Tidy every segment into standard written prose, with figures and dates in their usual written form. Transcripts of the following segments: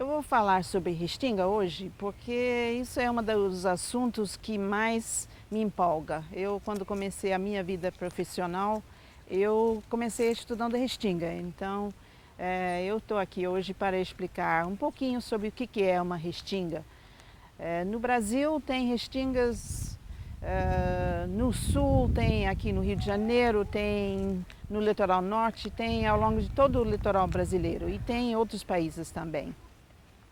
Eu vou falar sobre restinga hoje porque isso é um dos assuntos que mais me empolga. Quando comecei a minha vida profissional, eu comecei estudando restinga. Então, eu estou aqui hoje para explicar um pouquinho sobre o que é uma restinga. No Brasil tem restingas, no sul tem, aqui no Rio de Janeiro tem, no litoral norte tem, ao longo de todo o litoral brasileiro e tem em outros países também.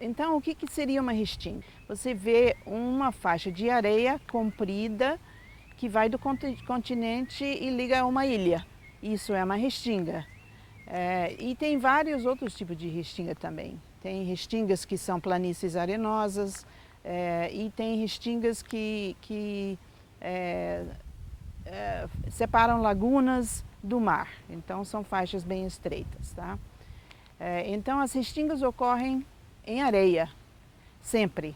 Então, o que seria uma restinga? Você vê uma faixa de areia comprida que vai do continente e liga a uma ilha. Isso é uma restinga. E tem vários outros tipos de restinga também. Tem restingas que são planícies arenosas e tem restingas que separam lagunas do mar. Então, são faixas bem estreitas, tá? Então, as restingas ocorrem em areia, sempre.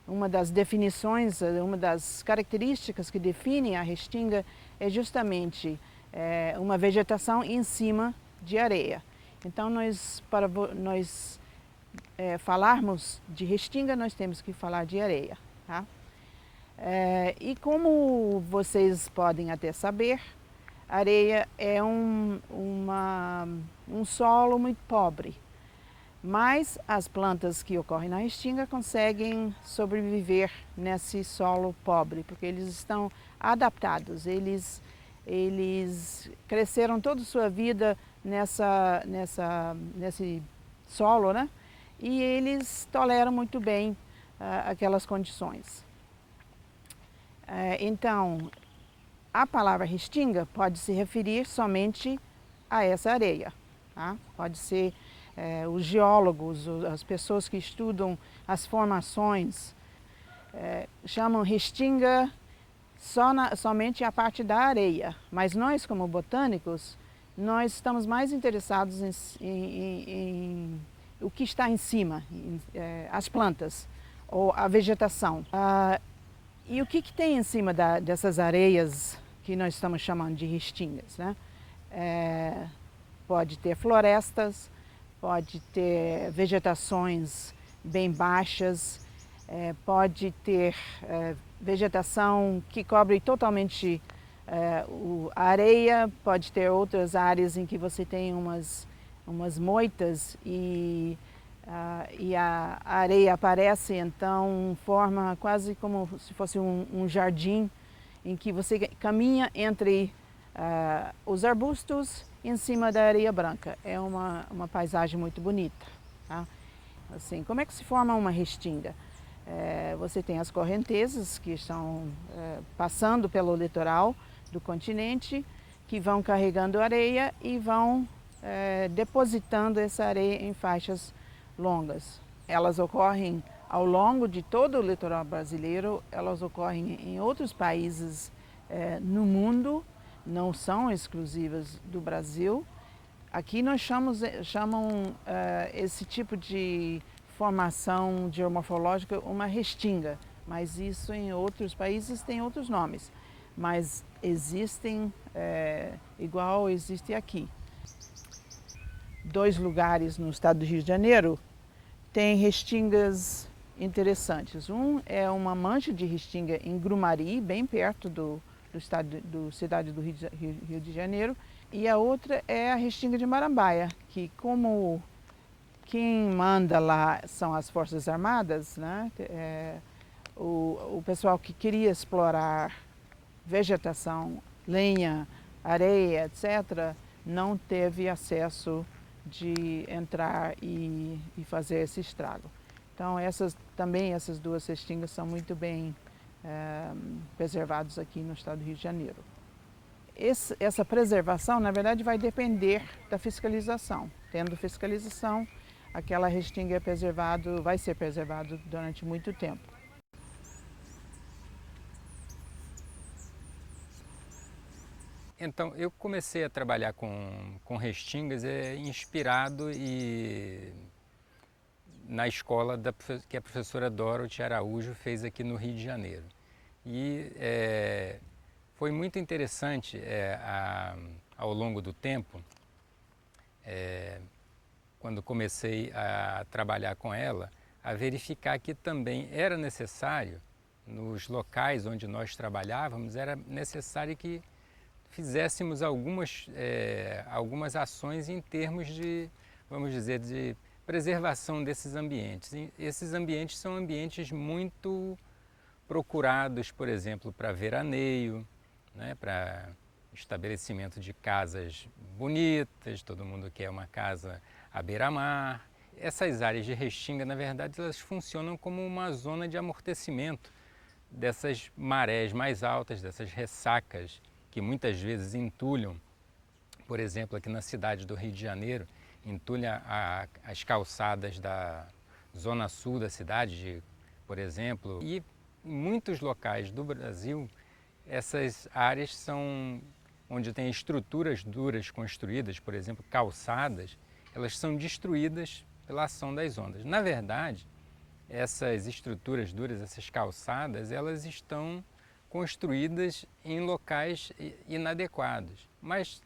Uma das definições, uma das características que definem a restinga é justamente uma vegetação em cima de areia. Então, para nós falarmos de restinga, nós temos que falar de areia. Tá? E como vocês podem até saber, areia é um solo muito pobre. Mas as plantas que ocorrem na restinga conseguem sobreviver nesse solo pobre, porque eles estão adaptados, eles cresceram toda a sua vida nesse solo, né? E eles toleram muito bem aquelas condições. Então, a palavra restinga pode se referir somente a essa areia. Tá? Pode ser os geólogos, as pessoas que estudam as formações, chamam restinga somente a parte da areia. Mas nós, como botânicos, nós estamos mais interessados em o que está em cima, as plantas ou a vegetação. E o que tem em cima dessas areias que nós estamos chamando de restingas, né? Pode ter florestas, pode ter vegetações bem baixas, pode ter vegetação que cobre totalmente a areia, pode ter outras áreas em que você tem umas moitas e a areia aparece, então forma quase como se fosse um jardim em que você caminha entre os arbustos em cima da areia branca. É uma paisagem muito bonita. Tá? Assim, como é que se forma uma restinga? Você tem as correntezas que estão passando pelo litoral do continente, que vão carregando areia e vão depositando essa areia em faixas longas. Elas ocorrem ao longo de todo o litoral brasileiro, elas ocorrem em outros países no mundo, não são exclusivas do Brasil. Aqui nós chamam esse tipo de formação geomorfológica uma restinga, mas isso em outros países tem outros nomes. Mas existem, igual existe aqui. 2 lugares no estado do Rio de Janeiro tem restingas interessantes. Um é uma mancha de restinga em Grumari, bem perto do cidade do Rio de Janeiro, e a outra é a restinga de Marambaia, que como quem manda lá são as Forças Armadas, né? O pessoal que queria explorar vegetação, lenha, areia, etc., não teve acesso de entrar e fazer esse estrago. Então também essas 2 restingas são muito bem preservadas aqui no estado do Rio de Janeiro. Essa preservação, na verdade, vai depender da fiscalização. Tendo fiscalização, aquela restinga vai ser preservado durante muito tempo. Então, eu comecei a trabalhar com restingas inspirado na escola que a professora Dorothy Araújo fez aqui no Rio de Janeiro. E foi muito interessante ao longo do tempo, quando comecei a trabalhar com ela, a verificar que também era necessário, nos locais onde nós trabalhávamos, era necessário que fizéssemos algumas ações em termos de, vamos dizer, de preservação desses ambientes. E esses ambientes são ambientes muito procurados, por exemplo, para veraneio, né, para estabelecimento de casas bonitas, todo mundo quer uma casa à beira-mar. Essas áreas de restinga, na verdade, elas funcionam como uma zona de amortecimento dessas marés mais altas, dessas ressacas que muitas vezes entulham, por exemplo, aqui na cidade do Rio de Janeiro, entulha as calçadas da zona sul da cidade, por exemplo, e em muitos locais do Brasil, essas áreas são onde tem estruturas duras construídas, por exemplo, calçadas, elas são destruídas pela ação das ondas. Na verdade, essas estruturas duras, essas calçadas, elas estão construídas em locais inadequados. Mas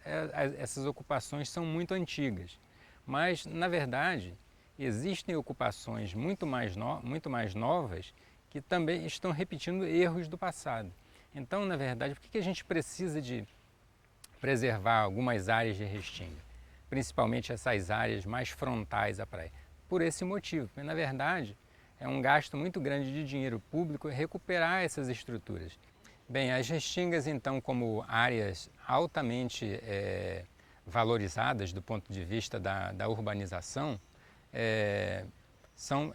essas ocupações são muito antigas. Mas, na verdade, existem ocupações muito mais novas que também estão repetindo erros do passado. Então, na verdade, por que a gente precisa de preservar algumas áreas de restinga? Principalmente essas áreas mais frontais à praia. Por esse motivo, porque, na verdade, é um gasto muito grande de dinheiro público recuperar essas estruturas. Bem, as restingas, então, como áreas altamente valorizadas do ponto de vista da urbanização, são,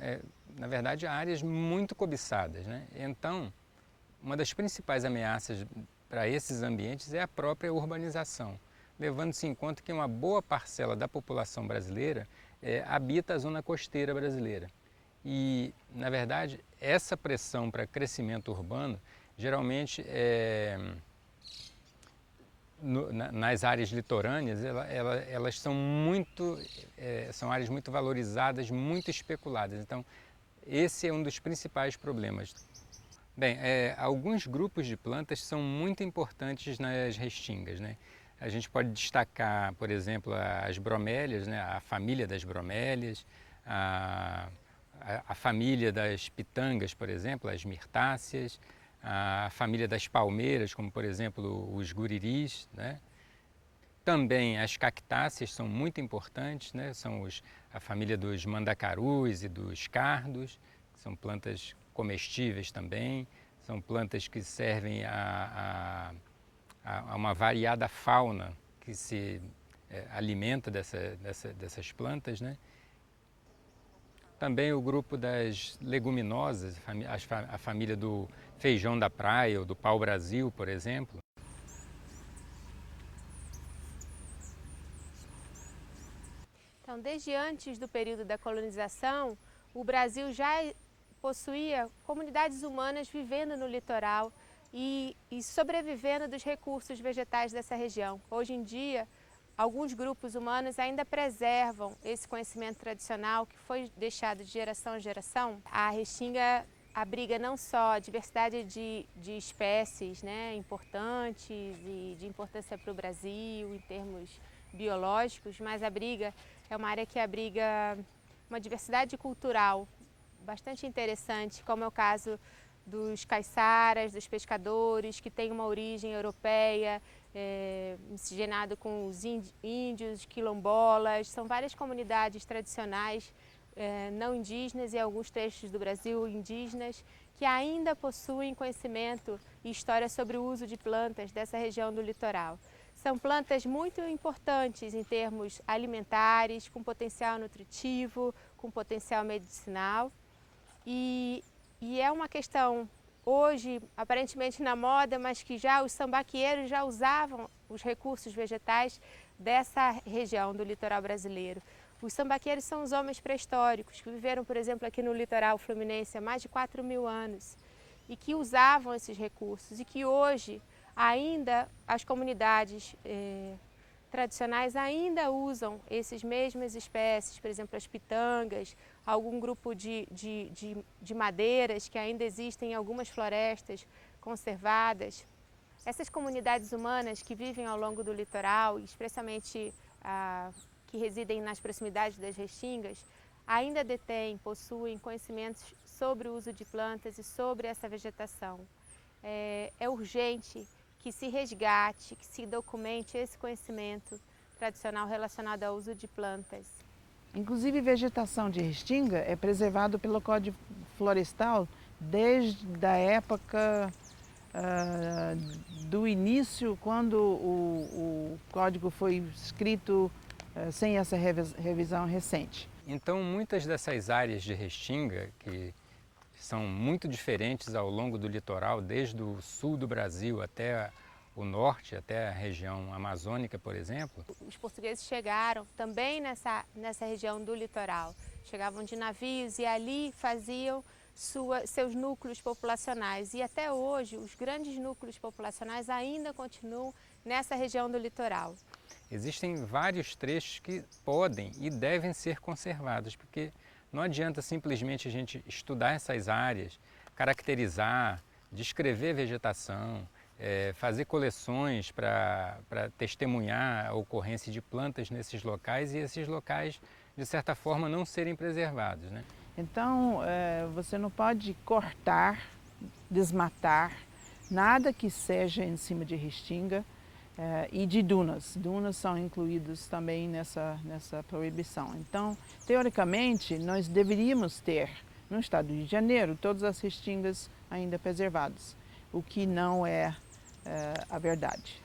na verdade, áreas muito cobiçadas, né? Então, uma das principais ameaças para esses ambientes é a própria urbanização, levando-se em conta que uma boa parcela da população brasileira habita a zona costeira brasileira. E, na verdade, essa pressão para crescimento urbano, geralmente, nas áreas litorâneas, elas são são áreas muito valorizadas, muito especuladas. Então, esse é um dos principais problemas. Bem, alguns grupos de plantas são muito importantes nas restingas, né? A gente pode destacar, por exemplo, as bromélias, né? A família das bromélias, a família das pitangas, por exemplo, as mirtáceas, a família das palmeiras, como por exemplo os guriris, né? Também as cactáceas são muito importantes, né? São a família dos mandacarus e dos cardos, que são plantas comestíveis também, são plantas que servem a uma variada fauna que se alimenta dessas plantas, né? Também o grupo das leguminosas, a família do feijão da praia ou do pau-brasil, por exemplo. Então, desde antes do período da colonização, o Brasil já possuía comunidades humanas vivendo no litoral e sobrevivendo dos recursos vegetais dessa região. Hoje em dia, alguns grupos humanos ainda preservam esse conhecimento tradicional que foi deixado de geração em geração. A restinga abriga não só a diversidade de espécies, né, importantes e de importância para o Brasil em termos biológicos, mas é uma área que abriga uma diversidade cultural bastante interessante, como é o caso dos caiçaras, dos pescadores, que tem uma origem europeia, miscigenado com os índios, quilombolas. São várias comunidades tradicionais não indígenas e alguns trechos do Brasil indígenas que ainda possuem conhecimento e história sobre o uso de plantas dessa região do litoral. São plantas muito importantes em termos alimentares, com potencial nutritivo, com potencial medicinal. E é uma questão hoje aparentemente na moda, mas que já os sambaqueiros já usavam os recursos vegetais dessa região do litoral brasileiro. Os sambaqueiros são os homens pré-históricos que viveram, por exemplo, aqui no litoral fluminense há mais de 4.000 anos e que usavam esses recursos e que hoje ainda as comunidades tradicionais ainda usam essas mesmas espécies, por exemplo, as pitangas, algum grupo de madeiras que ainda existem em algumas florestas conservadas. Essas comunidades humanas que vivem ao longo do litoral, especialmente que residem nas proximidades das restingas ainda possuem conhecimentos sobre o uso de plantas e sobre essa vegetação. É urgente que se resgate, que se documente esse conhecimento tradicional relacionado ao uso de plantas. Inclusive, vegetação de restinga é preservado pelo Código Florestal desde a época do início, quando o código foi escrito sem essa revisão recente. Então, muitas dessas áreas de restinga, que são muito diferentes ao longo do litoral, desde o sul do Brasil até o norte, até a região amazônica, por exemplo. Os portugueses chegaram também nessa região do litoral. Chegavam de navios e ali faziam seus núcleos populacionais. E até hoje, os grandes núcleos populacionais ainda continuam nessa região do litoral. Existem vários trechos que podem e devem ser conservados, porque não adianta simplesmente a gente estudar essas áreas, caracterizar, descrever vegetação, fazer coleções para testemunhar a ocorrência de plantas nesses locais e esses locais, de certa forma, não serem preservados, né? Então, você não pode cortar, desmatar, nada que seja em cima de restinga e de dunas. Dunas são incluídos também nessa proibição. Então, teoricamente, nós deveríamos ter, no estado do Rio de Janeiro, todas as restingas ainda preservadas, o que não é a verdade.